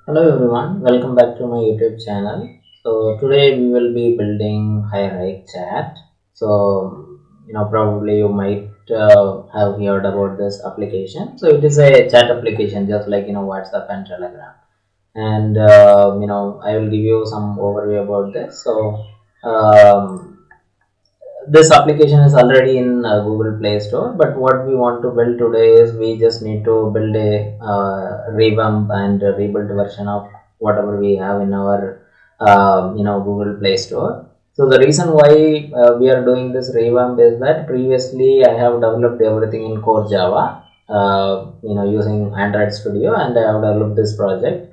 Hello everyone, welcome back to my YouTube channel. So today we will be building Hirehike Chat. So probably you might have heard about this application. So it is a chat application just like WhatsApp and Telegram. And I will give you some overview about this. So this application is already in Google Play Store, but what we want to build today is we just need to build a revamp and a rebuilt version of whatever we have in our Google Play Store. So the reason why we are doing this revamp is that previously I have developed everything in core Java, using Android Studio, and I have developed this project.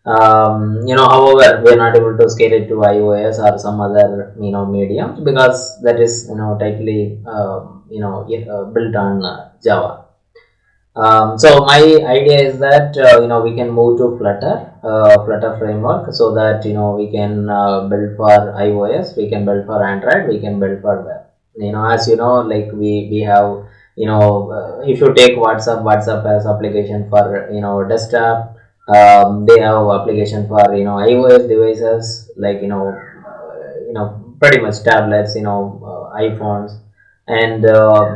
However, we are not able to scale it to iOS or some other mediums because that is tightly built on Java. So my idea is that we can move to Flutter framework, so that we can build for iOS, we can build for Android, we can build for web. As like we have if you take WhatsApp as application for desktop. They have application for iOS devices like pretty much tablets, iPhones. And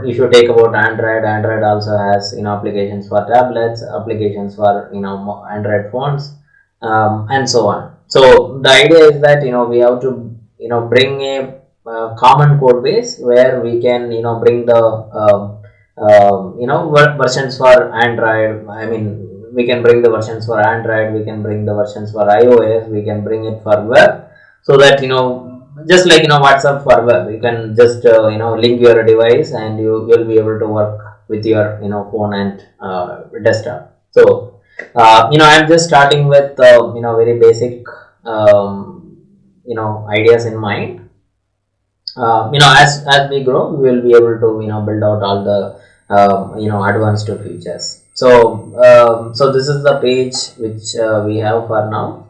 if you take about Android also has applications for tablets, applications for Android phones, and so on. So the idea is that we have to bring a common code base where we can bring the versions for Android. I mean, we can bring the versions for Android, we can bring the versions for iOS, we can bring it for web, so that just like WhatsApp for web, you can just link your device and you will be able to work with your phone and desktop. So I'm just starting with very basic ideas in mind. As we grow, we will be able to build out all the advanced features. So this is the page which we have for now.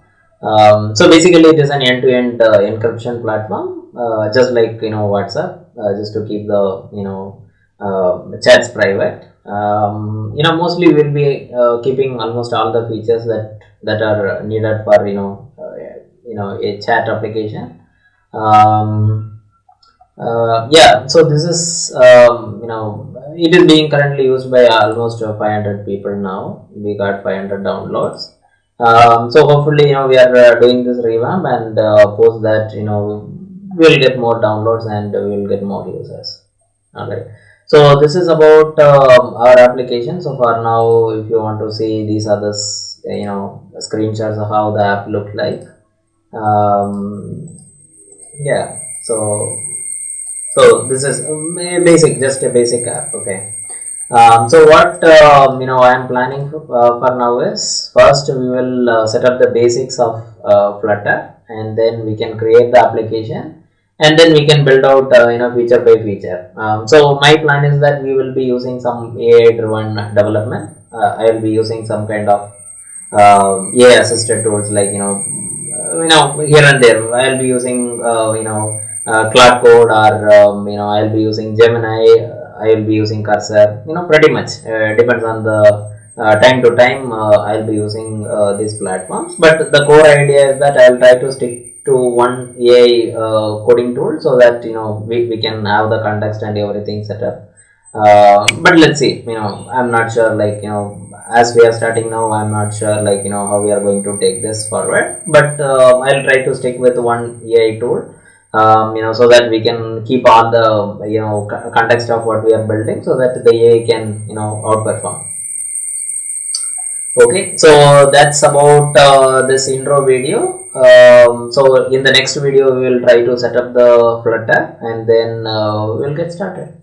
So basically it is an end-to-end encryption platform, just like WhatsApp, just to keep the chats private. Mostly we'll be keeping almost all the features that are needed for a chat application. Yeah, so this is it is being currently used by almost 500 people now. We got 500 downloads. So hopefully we are doing this revamp, and post that we'll get more downloads and we'll get more users. Alright, so this is about our application. So for now, if you want to see, these are the screenshots of how the app looked like. Yeah, so this is just a basic app. Okay. So what I am planning for now is, first we will set up the basics of Flutter, and then we can create the application, and then we can build out feature by feature. So my plan is that we will be using some AI driven development. I will be using some kind of AI assisted tools, like here and there. I will be using Cloud Code, or I'll be using Gemini, I will be using Cursor, pretty much depends on the time to time. I'll be using these platforms, but the core idea is that I'll try to stick to one AI coding tool, so that we can have the context and everything set up. But let's see, I'm not sure, like as we are starting now, I'm not sure like how we are going to take this forward, but I'll try to stick with one AI tool, so that we can keep all the context of what we are building, so that the AI can outperform. Okay, so that's about this intro video. So in the next video we will try to set up the Flutter, and then we'll get started.